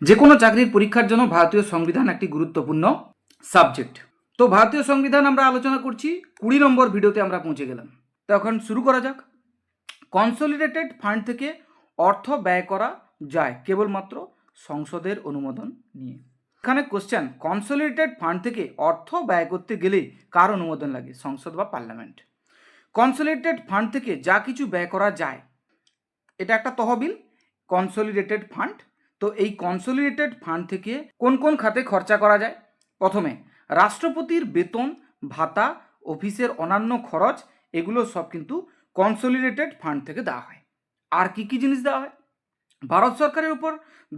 যে কোনো চাকরির পরীক্ষার জন্য ভারতীয় সংবিধান একটি গুরুত্বপূর্ণ সাবজেক্ট। তো ভারতীয় সংবিধান আমরা আলোচনা করছি, 20 নম্বর ভিডিওতে আমরা পৌঁছে গেলাম। তো এখন শুরু করা যাক। কনসলিডেটেড ফান্ড থেকে অর্থ ব্যয় করা যায় কেবলমাত্র সংসদের অনুমোদন নিয়ে। এখানে কোশ্চেন, কনসলিডেটেড ফান্ড থেকে অর্থ ব্যয় করতে গেলে কার অনুমোদন লাগে? সংসদ বা পার্লামেন্ট। কনসলিডেটেড ফান্ড থেকে যা কিছু ব্যয় করা যায়, এটা একটা তহবিল, কনসলিডেটেড ফান্ড। তো এই কনসলিডেটেড ফান্ড থেকে কোন কোন খাতে খরচা করা যায়? প্রথমে রাষ্ট্রপতির বেতন ভাতা, অফিসের অন্যান্য খরচ, এগুলো সব কিন্তু কনসলিডেটেড ফান্ড থেকে দেওয়া হয়। আর কি কি জিনিস দেওয়া হয়? ভারত সরকারের উপর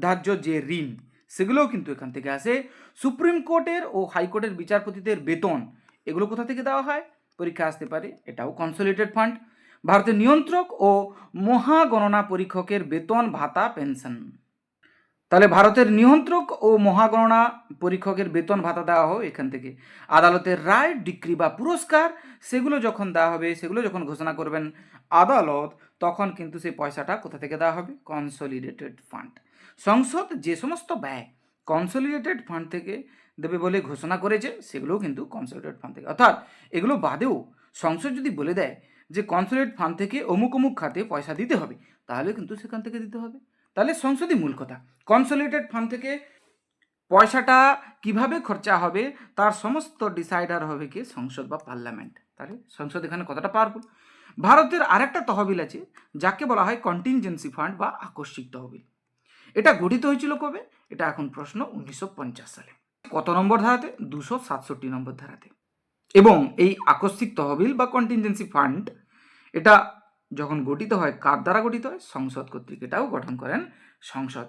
ধার্য যে ঋণ, সেগুলোও কিন্তু এখান থেকে আসে। সুপ্রিম কোর্টের ও হাইকোর্টের বিচারপতিদের বেতন, এগুলো কোথা থেকে দেওয়া হয়? পরীক্ষা আসতে পারে, এটাও কনসলিডেটেড ফান্ড। ভারতের নিয়ন্ত্রক ও মহাগণনা পরীক্ষকের বেতন ভাতা পেনশন, তাহলে ভারতের নিয়ন্ত্রক ও মহাগণনা পরীক্ষকের বেতন ভাতা দেওয়া হয় এখান থেকে। আদালতের রায়, ডিক্রি বা পুরস্কার, সেগুলো যখন দেওয়া হবে, সেগুলো যখন ঘোষণা করবেন আদালত, তখন কিন্তু সেই পয়সাটা কোথা থেকে দেওয়া হবে? Consolidated fund. সংসদ যে সমস্ত ব্যয় কনসলিডেটেড ফান্ড থেকে দেবে বলে ঘোষণা করেছে, সেগুলোও কিন্তু কনসলিডেটেড ফান্ড থেকে। অর্থাৎ এগুলো বাদেও সংসদ যদি বলে দেয় যে কনসলিডেটেড ফান্ড থেকে অমুক অমুক খাতে পয়সা দিতে হবে, তাহলে কিন্তু সেখান থেকে দিতে হবে। তাহলে সংসদই মূল কথা। কনসলিডেটেড ফান্ড থেকে পয়সাটা কিভাবে খরচা হবে তার সমস্ত ডিসাইডার হবে কি? সংসদ বা পার্লামেন্ট। তাহলে সংসদ এখানে কতটা পাওয়ারফুল। ভারতের আরেকটা তহবিল আছে যাকে বলা হয় কন্টিনজেন্সি ফান্ড বা আকস্মিক তহবিল। এটা গঠিত হয়েছিল কবে? এটা এখন প্রশ্ন 1950 সালে। কত নম্বর ধারাতে? 267 নম্বর ধারাতে। এবং এই আকস্মিক তহবিল বা কন্টিনজেন্সি ফান্ড, এটা যখন গঠিত হয়, কার দ্বারা গঠিত হয়? সংসদ কর্তৃক। এটাও গঠন করেন সংসদ।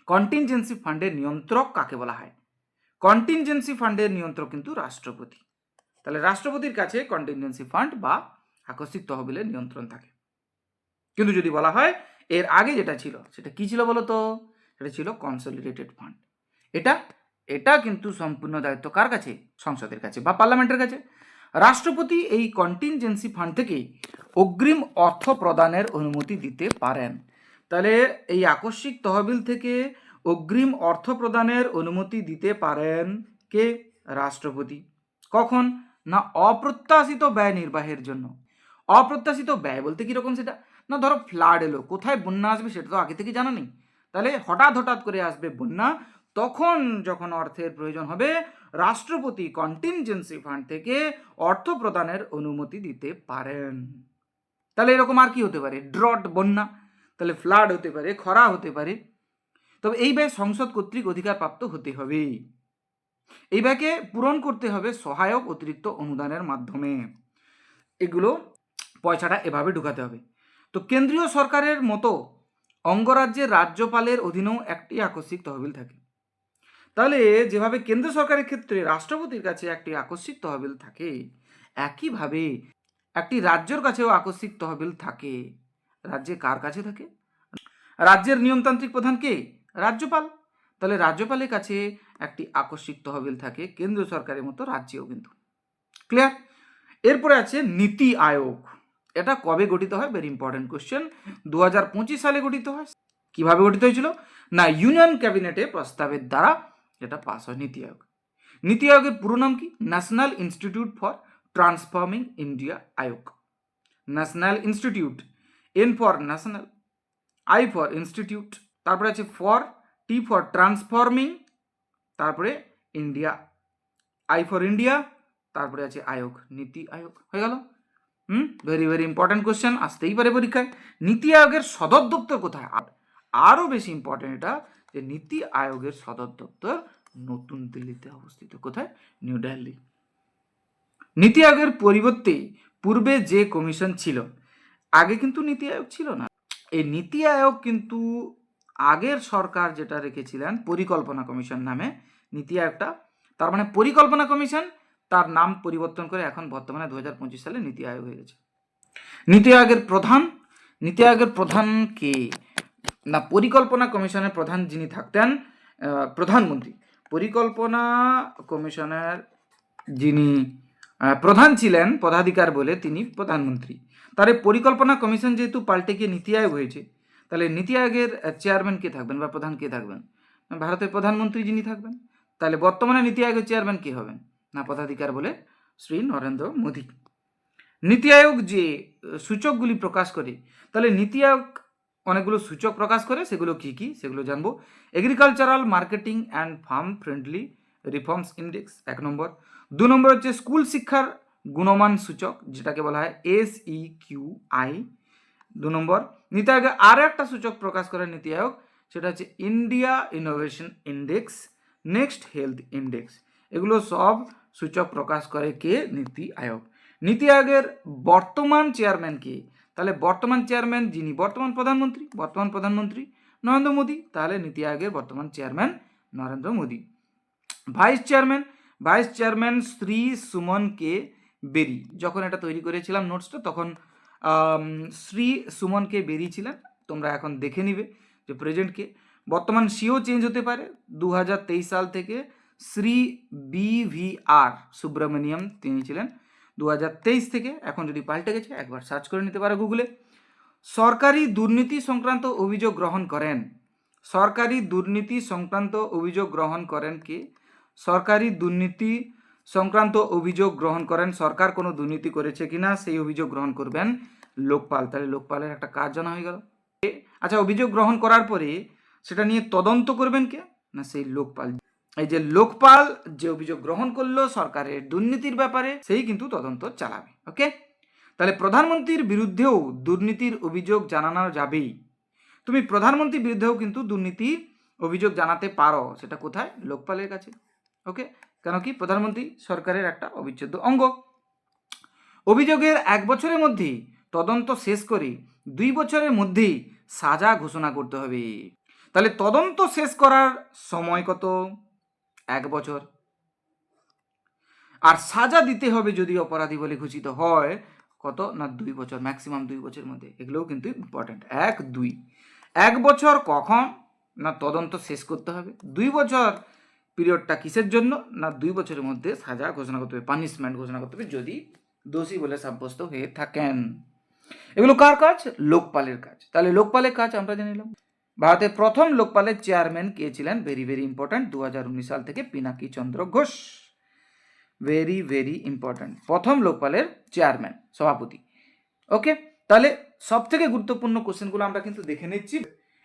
কন্টিনজেন্সি ফান্ডের নিয়ন্ত্রক কাকে বলা হয়? কন্টিনজেন্সি ফান্ডের নিয়ন্ত্রক কিন্তু রাষ্ট্রপতি। তাহলে রাষ্ট্রপতির কাছে কন্টিনজেন্সি ফান্ড বা আকস্মিক তহবিলের নিয়ন্ত্রণ থাকে। কিন্তু যদি বলা হয় এর আগে যেটা ছিল, সেটা কি ছিল বলো তো? সেটা ছিল কনসলিডেটেড ফান্ড। এটা কিন্তু সম্পূর্ণ দায়িত্ব কার কাছে? সংসদের কাছে বা পার্লামেন্টের কাছে। রাষ্ট্রপতি এই কন্টিনজেন্সি ফান্ড থেকে অগ্রিম অর্থ প্রদানের অনুমতি দিতে পারেন। তাহলে এই আকস্মিক তহবিল থেকে অগ্রিম অর্থ প্রদানের অনুমতি দিতে পারেন কে? রাষ্ট্রপতি। কখন? না অপ্রত্যাশিত ব্যয় নির্বাহের জন্য। অপ্রত্যাশিত ব্যয় বলতে কীরকম সেটা? না ধরো ফ্লাড এলো, কোথায় বন্যা আসবে সেটা তো আগে থেকে জানা নেই। তাহলে হঠাৎ করে আসবে বন্যা, তখন যখন অর্থের প্রয়োজন হবে, রাষ্ট্রপতি কন্টিনজেন্সি ফান্ড থেকে অর্থ প্রদানের অনুমতি দিতে পারেন। তাহলে এরকম আর কি হতে পারে? ড্রট, বন্যা, তাহলে ফ্লাড হতে পারে, খরা হতে পারে। তবে এই ব্যয় সংসদ কর্তৃক অধিকারপ্রাপ্ত হতে হবে। এই ব্যয়কে পূরণ করতে হবে সহায়ক অতিরিক্ত অনুদানের মাধ্যমে। এগুলো পয়সাটা এভাবে ঢুকাতে হবে। তো কেন্দ্রীয় সরকারের মতো অঙ্গরাজ্যের রাজ্যপালের অধীনেও একটি আকস্মিক তহবিল থাকে। তাহলে যেভাবে কেন্দ্র সরকারের ক্ষেত্রে রাষ্ট্রপতির কাছে একটি আকস্মিক তহবিল থাকে, একইভাবে একটি রাজ্যের কাছেও আকস্মিক তহবিল থাকে। রাজ্যে কার কাছে থাকে? রাজ্যের নিয়মতান্ত্রিক প্রধান কে? রাজ্যপাল। তাহলে রাজ্যপালের কাছে একটি আকস্মিক তহবিল থাকে, কেন্দ্র সরকারের মতো রাজ্যেও কিন্তু। ক্লিয়ার? এরপরে আছে নীতি আয়োগ। এটা কবে গঠিত হয়? Very important question. 2025 সালে গঠিত হয়। কিভাবে গঠিত হয়েছিল? না ইউনিয়ন ক্যাবিনেটে প্রস্তাবের দ্বারা এটা পাস হয় নীতি আয়োগ। নীতি আয়োগের পুরো নাম কি? National institute for transforming India Aayog. National institute, N for national, I for institute, তারপরে আছে ফর, টি ফর ট্রান্সফর্মিং, তারপরে ইন্ডিয়া, আই ফর ইন্ডিয়া, তারপরে আছে আয়োগ, নীতি আয়োগ। হয়ে গেল। ভেরি ইম্পর্টেন্ট কোশ্চেন, আসতেই পারে পরীক্ষায়। নীতি আয়োগের সদর দপ্তর কোথায়? আরও বেশি ইম্পর্টেন্ট এটা, যে নীতি আয়োগের সদর দপ্তর নতুন দিল্লিতে অবস্থিত। কোথায়? নিউ দিল্লি। নীতি আয়োগের পরিবর্তে পূর্বে যে কমিশন ছিল, আগে কিন্তু নীতি আয়োগ ছিল না। এই নীতি আয়োগ কিন্তু আগের সরকার যেটা রেখেছিলেন পরিকল্পনা কমিশন নামে নীতি আয়োগটা, তার মানে পরিকল্পনা কমিশন, তার নাম পরিবর্তন করে এখন বর্তমানে 2025 সালে নীতি আয়োগ হয়ে গেছে। নীতি আয়োগের প্রধান কে? না পরিকল্পনা কমিশনের প্রধান যিনি থাকতেন, প্রধানমন্ত্রী। পরিকল্পনা কমিশনের যিনি প্রধান ছিলেন পদাধিকার বলে, তিনি প্রধানমন্ত্রী। তার পরিকল্পনা কমিশন যেহেতু পাল্টে গিয়ে নীতি আয়োগ হয়েছে, তাহলে নীতি আয়োগের চেয়ারম্যান কে থাকবেন বা প্রধান কে থাকবেন? ভারতের প্রধানমন্ত্রী যিনি থাকবেন। তাহলে বর্তমানে নীতি আয়োগের চেয়ারম্যান কে হবেন? না পদাধিকার বলে শ্রী নরেন্দ্র মোদী। নীতি আয়োগ যে সূচকগুলি প্রকাশ করে, তাহলে নীতি আয়োগ অনেকগুলো সূচক প্রকাশ করে, সেগুলো কি কি সেগুলো জানবো। Agricultural marketing and farm friendly reforms index 1 নম্বর। 2 নম্বর হচ্ছে স্কুল শিক্ষার গুণমান সূচক, যেটাকে বলা হয় SEQI 2 নম্বর। নীতি আয়োগে আরও একটা সূচক প্রকাশ করে নীতি আয়োগ, সেটা হচ্ছে India innovation index, next health index. এগুলো সব সূচক প্রকাশ করে কে? নীতি আয়োগ। নীতি আয়োগের বর্তমান চেয়ারম্যান কে? তাহলে বর্তমান চেয়ারম্যান যিনি বর্তমান প্রধানমন্ত্রী নরেন্দ্র মোদী, তাহলে নীতি আয়োগের বর্তমান chairman Narendra Modi. Vice chairman Shri Suman K Bery. যখন এটা তৈরি করেছিলাম নোটসটা, তখন শ্রী সুমন কে বেরি ছিলেন। তোমরা এখন দেখে নিবে যে প্রেজেন্টকে। বর্তমান সিও চেঞ্জ হতে পারে 2023 সাল থেকে। শ্রী BVR সুব্রমণিয়ম তিনি ছিলেন 2023 থেকে। এখন যদি পাল্টে গেছে একবার সার্চ করে নিতে পারো গুগলে। সরকারি দুর্নীতি সংক্রান্ত অভিযোগ গ্রহণ করেন। সরকারি দুর্নীতি সংক্রান্ত অভিযোগ গ্রহণ করেন কে? সরকারি দুর্নীতি সংক্রান্ত অভিযোগ গ্রহণ করেন, সরকার কোনো দুর্নীতি করেছে কিনা সেই অভিযোগ গ্রহণ করবেন লোকপাল। তাহলে লোকপালের একটা কাজ জানা হয়ে গেল। আচ্ছা, অভিযোগ গ্রহণ করার পরে সেটা নিয়ে তদন্ত করবেন কে? না সেই লোকপাল। এই যে লোকপাল যে অভিযোগ গ্রহণ করলো সরকারের দুর্নীতির ব্যাপারে, সেই কিন্তু তদন্ত চালাবে। ওকে, তাহলে প্রধানমন্ত্রীর বিরুদ্ধেও দুর্নীতির অভিযোগ জানানো যাবেই। তুমি প্রধানমন্ত্রীর বিরুদ্ধেও কিন্তু দুর্নীতি অভিযোগ জানাতে পারো। সেটা কোথায়? লোকপালের কাছে। ওকে, কেন কি? প্রধানমন্ত্রী সরকারের একটা অবিচ্ছেদ্য অঙ্গ। অভিযোগের 1 বছরের মধ্যেই তদন্ত শেষ করে 2 বছরের মধ্যেই সাজা ঘোষণা করতে হবে। তাহলে তদন্ত শেষ করার সময় কত? 1 বছর। আর সাজা দিতে হবে যদি অপরাধী বলে ঘোষিত হয়, কত? না 2 বছর, ম্যাক্সিমাম 2 বছরের মধ্যে। এগুলোও কিন্তু ইম্পর্টেন্ট। 1, 2। 1 বছর কখন? না তদন্ত শেষ করতে হবে। 2 বছর পিরিয়ডটা কিসের জন্য? না 2 বছরের মধ্যে সাজা ঘোষণা করতে হবে, পানিশমেন্ট ঘোষণা করতে হবে যদি দোষী বলে সাব্যস্ত হয়ে থাকেন। এগুলো কার কাজ? লোকপালের কাজ। তাহলে লোকপালের কাজ আমরা জেনে নিলাম। ভারতের প্রথম লোকপালের চেয়ারম্যান কে ছিলেন? ভেরি ভেরি ইম্পর্টেন্ট, 2019 সাল থেকে পিনাকি চন্দ্র ঘোষ। ভেরি ভেরি ইম্পর্টেন্ট, প্রথম লোকপালের চেয়ারম্যান, সভাপতি। ওকে, তাহলে সব থেকে গুরুত্বপূর্ণ কোশ্চেনগুলো আমরা কিন্তু দেখে নিচ্ছি।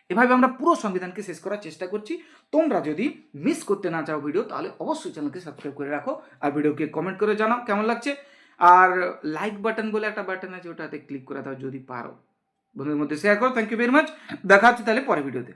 এভাবে আমরা পুরো সংবিধানকে শেষ করার চেষ্টা করছি। তোমরা যদি মিস করতে না চাও ভিডিও, তাহলে অবশ্যই চ্যানেলকে সাবস্ক্রাইব করে রাখো, আর ভিডিওকে কমেন্ট করে জানাও কেমন লাগছে। আর লাইক বাটন বলে একটা বাটন আছে, ওটাতে ক্লিক করে দাও যদি পারো। বন্ধুদের মধ্যে শেয়ার করো। Thank you very much. দেখা হচ্ছে তাহলে পরের ভিডিওতে।